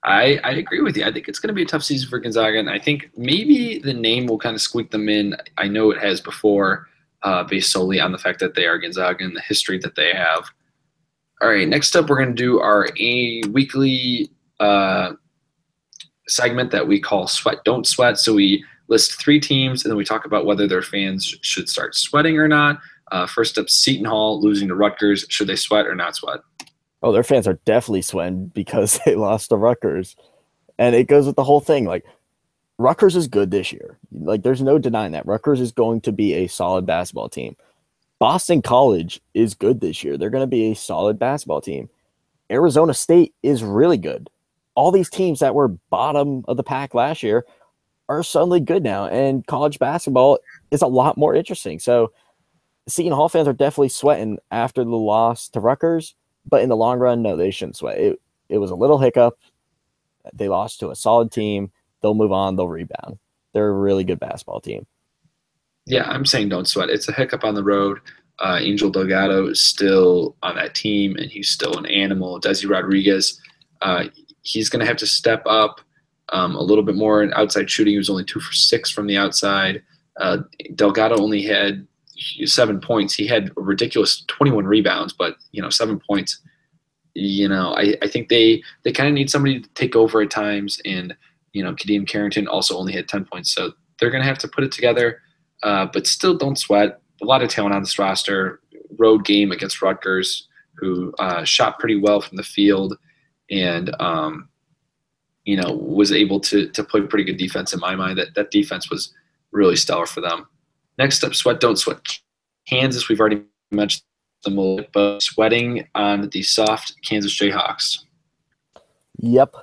A: I agree with you. I think it's going to be a tough season for Gonzaga, and I think maybe the name will kind of squeak them in. I know it has before, based solely on the fact that they are Gonzaga and the history that they have. All right, next up, we're going to do our weekly segment that we call Sweat, Don't Sweat. So we list 3 teams, and then we talk about whether their fans should start sweating or not. First up, Seton Hall losing to Rutgers. Should they sweat or not sweat?
B: Oh, their fans are definitely sweating because they lost to Rutgers. And it goes with the whole thing. Like, Rutgers is good this year. Like, there's no denying that. Rutgers is going to be a solid basketball team. Boston College is good this year. They're going to be a solid basketball team. Arizona State is really good. All these teams that were bottom of the pack last year are suddenly good now. And college basketball is a lot more interesting. So Seton Hall fans are definitely sweating after the loss to Rutgers. But in the long run, no, they shouldn't sweat. It was a little hiccup. They lost to a solid team. They'll move on. They'll rebound. They're a really good basketball team.
A: Yeah, I'm saying don't sweat. It's a hiccup on the road. Angel Delgado is still on that team, and he's still an animal. Desi Rodriguez, he's going to have to step up a little bit more in outside shooting. He was only 2 for 6 from the outside. Delgado only had 7 points. He had a ridiculous 21 rebounds, but 7 points. I think they kind of need somebody to take over at times. And Kadeem Carrington also only had 10 points, so they're going to have to put it together. But still, don't sweat. A lot of talent on this roster. Road game against Rutgers, who shot pretty well from the field, and was able to play pretty good defense in my mind. That defense was really stellar for them. Next up, sweat, don't sweat. Kansas, we've already mentioned them a little bit, but sweating on the soft Kansas Jayhawks.
B: Yep.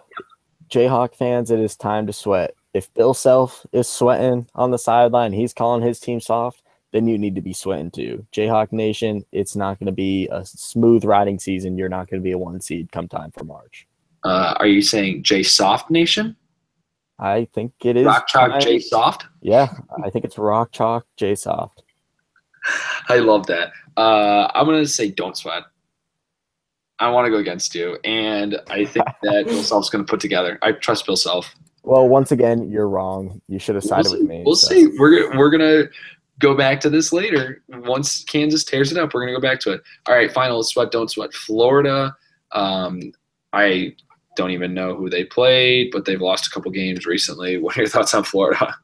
B: Jayhawk fans, it is time to sweat. If Bill Self is sweating on the sideline, he's calling his team soft, then you need to be sweating too. Jayhawk Nation, it's not going to be a smooth riding season. You're not going to be a 1 seed come time for March.
A: Are you saying Jay Soft Nation?
B: I think it is.
A: Rock Chalk Jay Soft?
B: Yeah, I think it's Rock Chalk Jay Soft.
A: I love that. I'm going to say don't sweat. I want to go against you, and I think that Bill Self's going to put together. I trust Bill Self.
B: Well, once again, you're wrong. You should have
A: We'll
B: sided with
A: see.
B: me.
A: We'll
B: So
A: see. We're gonna go back to this later. Once Kansas tears it up, we're gonna go back to it. All right, final sweat, don't sweat. Florida. I don't even know who they played, but they've lost a couple games recently. What are your thoughts on Florida?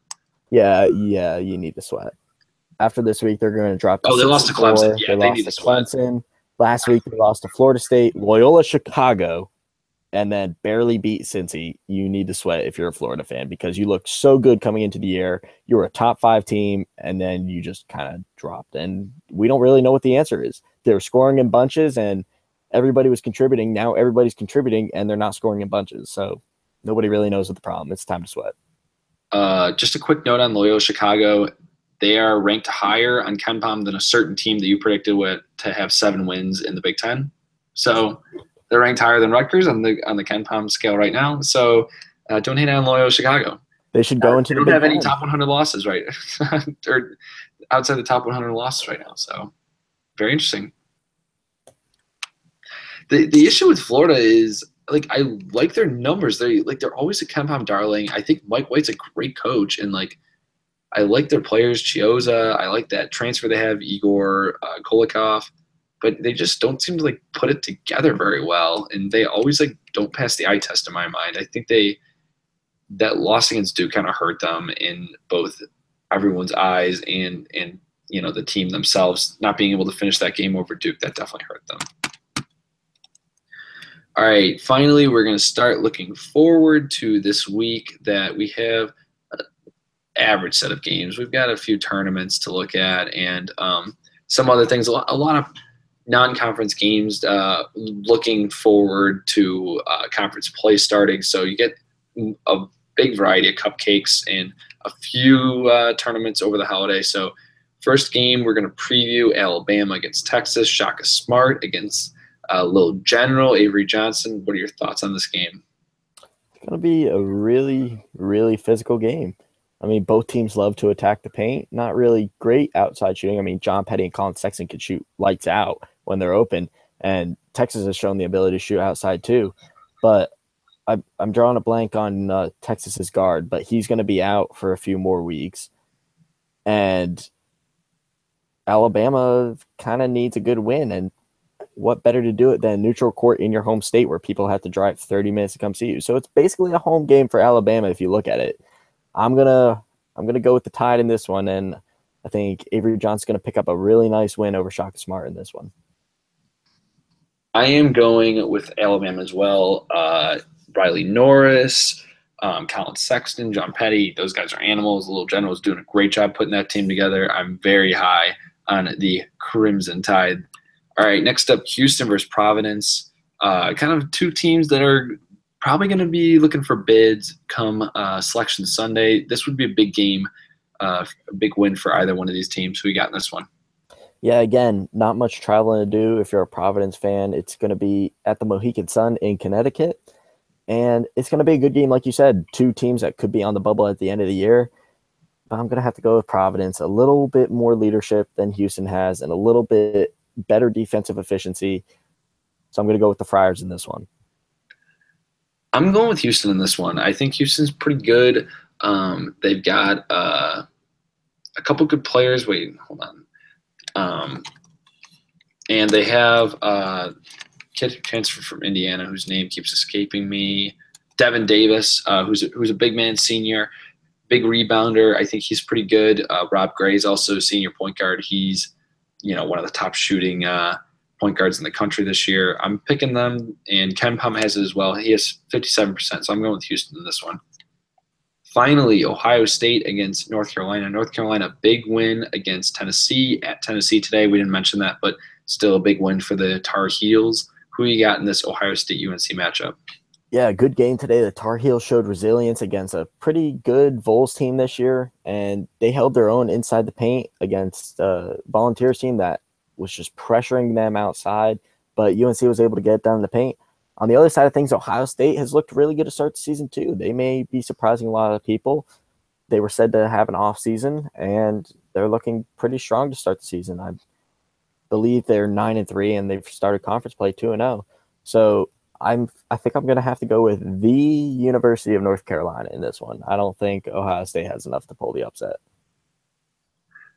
B: yeah, you need to sweat. After this week, they're going to drop to
A: Oh, they
B: six
A: lost
B: and
A: to Clemson.
B: four.
A: Yeah,
B: They
A: they
B: lost
A: need
B: to
A: to sweat.
B: Clemson. Last week, they lost to Florida State, Loyola Chicago, and then barely beat Cincy. You need to sweat if you're a Florida fan because you looked so good coming into the year. You were a top 5 team, and then you just kind of dropped. And we don't really know what the answer is. They're scoring in bunches, and everybody was contributing. Now everybody's contributing, and they're not scoring in bunches. So nobody really knows what the problem. It's time to sweat.
A: Just a quick note on Loyola Chicago. They are ranked higher on KenPom than a certain team that you predicted to have 7 wins in the Big Ten. So they're ranked higher than Rutgers on the KenPom scale right now. So don't hate on Loyola Chicago.
B: They should go into
A: they
B: the
A: don't
B: Big
A: have any
B: Ten.
A: top 100 losses right, or outside the top 100 losses right now. So very interesting. The issue with Florida is like I like their numbers. They're always a KenPom darling. I think Mike White's a great coach, and like I like their players, Chioza. I like that transfer they have, Igor Kolikov, but they just don't seem to like put it together very well, and they always like don't pass the eye test in my mind. I think that loss against Duke kind of hurt them in both everyone's eyes and the team themselves not being able to finish that game over Duke. That definitely hurt them. All right, finally, we're going to start looking forward to this week that we have average set of games. We've got a few tournaments to look at and some other things. A lot of non-conference games. Looking forward to conference play starting. So you get a big variety of cupcakes and a few tournaments over the holiday. So first game, we're going to preview Alabama against Texas. Shaka Smart against Lil General Avery Johnson. What are your thoughts on this game?
B: It's going to be a really, really physical game. I mean, both teams love to attack the paint. Not really great outside shooting. I mean, John Petty and Colin Sexton can shoot lights out when they're open, and Texas has shown the ability to shoot outside too. But I'm drawing a blank on Texas's guard, but he's going to be out for a few more weeks. And Alabama kind of needs a good win, and what better to do it than neutral court in your home state where people have to drive 30 minutes to come see you. So it's basically a home game for Alabama if you look at it. I'm gonna go with the Tide in this one, and I think Avery Johnson's gonna pick up a really nice win over Shaka Smart in this one.
A: I am going with Alabama as well. Riley Norris, Colin Sexton, John Petty, those guys are animals. The Little General is doing a great job putting that team together. I'm very high on the Crimson Tide. All right, next up, Houston versus Providence. Kind of two teams that are probably going to be looking for bids come Selection Sunday. This would be a big game, a big win for either one of these teams. Who you got in this one?
B: Yeah, again, not much traveling to do if you're a Providence fan. It's going to be at the Mohegan Sun in Connecticut, and it's going to be a good game, like you said. Two teams that could be on the bubble at the end of the year. But I'm going to have to go with Providence. A little bit more leadership than Houston has, and a little bit better defensive efficiency. So I'm going to go with the Friars in this one.
A: I'm going with Houston in this one. I think Houston's pretty good. They've got a couple good players. Wait, hold on. And they have a kid who transferred from Indiana whose name keeps escaping me. Devin Davis, who's a big man senior, big rebounder. I think he's pretty good. Rob Gray's also a senior point guard. He's one of the top shooting point guards in the country this year. I'm picking them, and KenPom has it as well. He has 57%, so I'm going with Houston in this one. Finally, Ohio State against North Carolina. North Carolina, big win against Tennessee at Tennessee today. We didn't mention that, but still a big win for the Tar Heels. Who you got in this Ohio State-UNC matchup?
B: Yeah, good game today. The Tar Heels showed resilience against a pretty good Vols team this year, and they held their own inside the paint against a Volunteers team that was just pressuring them outside, but UNC was able to get down in the paint. On the other side of things, Ohio State has looked really good to start the season too. They may be surprising a lot of people. They were said to have an off season, and they're looking pretty strong to start the season. I believe they're 9-3, and they've started conference play 2-0. So I think I'm gonna have to go with the University of North Carolina in this one. I don't think Ohio State has enough to pull the upset.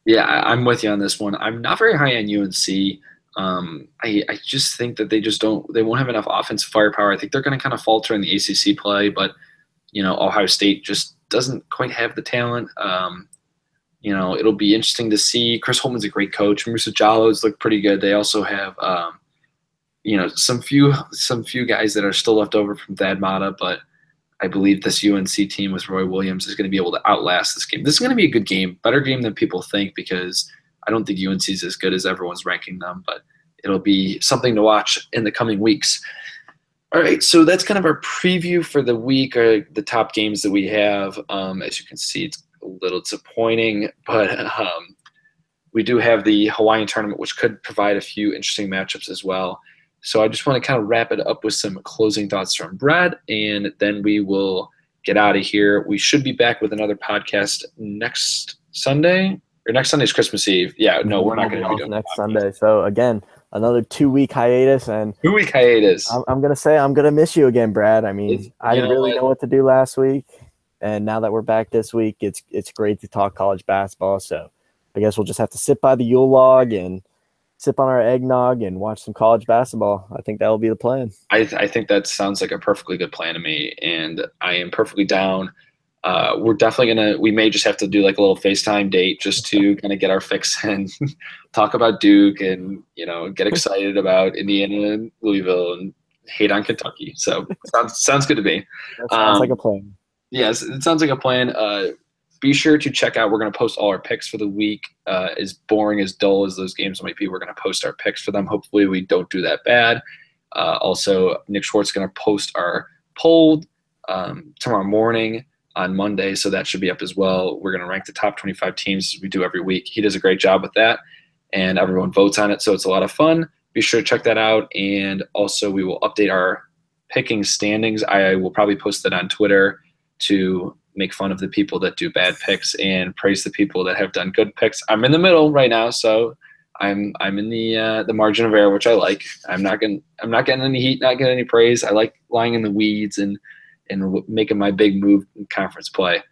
A: Yeah, I'm with you on this one. I'm not very high on UNC. I just think that they won't have enough offensive firepower. I think they're going to kind of falter in the ACC play, but Ohio State just doesn't quite have the talent. It'll be interesting to see. Chris Holtman's a great coach. Musa Jallows look pretty good. They also have some few guys that are still left over from Thad Matta, but I believe this UNC team with Roy Williams is going to be able to outlast this game. This is going to be a good game, better game than people think, because I don't think UNC is as good as everyone's ranking them, but it'll be something to watch in the coming weeks. All right, so that's kind of our preview for the week, or the top games that we have. As you can see, it's a little disappointing, but we do have the Hawaiian tournament, which could provide a few interesting matchups as well. So I just want to kind of wrap it up with some closing thoughts from Brad, and then we will get out of here. We should be back with another podcast next Sunday, or next Sunday is Christmas Eve. Yeah, no, we're not going to be doing
B: next Sunday. So again, another 2-week hiatus, and
A: 2-week hiatus.
B: I'm gonna say I'm gonna miss you again, Brad. I mean, I didn't really know what to do last week, and now that we're back this week, it's great to talk college basketball. So I guess we'll just have to sit by the Yule log and sip on our eggnog and watch some college basketball. I think that will be the plan.
A: I think that sounds like a perfectly good plan to me, and I am perfectly down. We're definitely we may just have to do like a little FaceTime date just to kind of get our fix and talk about Duke and, get excited about Indiana and Louisville and hate on Kentucky. So sounds good to me.
B: That sounds like a plan.
A: Yes, it sounds like a plan. Be sure to check out. We're going to post all our picks for the week. As boring, as dull as those games might be, we're going to post our picks for them. Hopefully we don't do that bad. Also, Nick Schwartz is going to post our poll tomorrow morning on Monday, so that should be up as well. We're going to rank the top 25 teams as we do every week. He does a great job with that, and everyone votes on it, so it's a lot of fun. Be sure to check that out, and also we will update our picking standings. I will probably post that on Twitter to make fun of the people that do bad picks and praise the people that have done good picks. I'm in the middle right now, so I'm in the margin of error, which I like. I'm not getting any heat, not getting any praise. I like lying in the weeds and making my big move in conference play.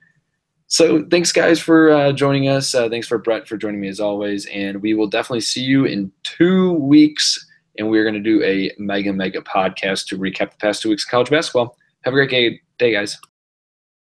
A: So thanks, guys, for joining us. Thanks for Brett for joining me as always, and we will definitely see you in 2 weeks. And we're going to do a mega podcast to recap the past 2 weeks of college basketball. Have a great day, guys.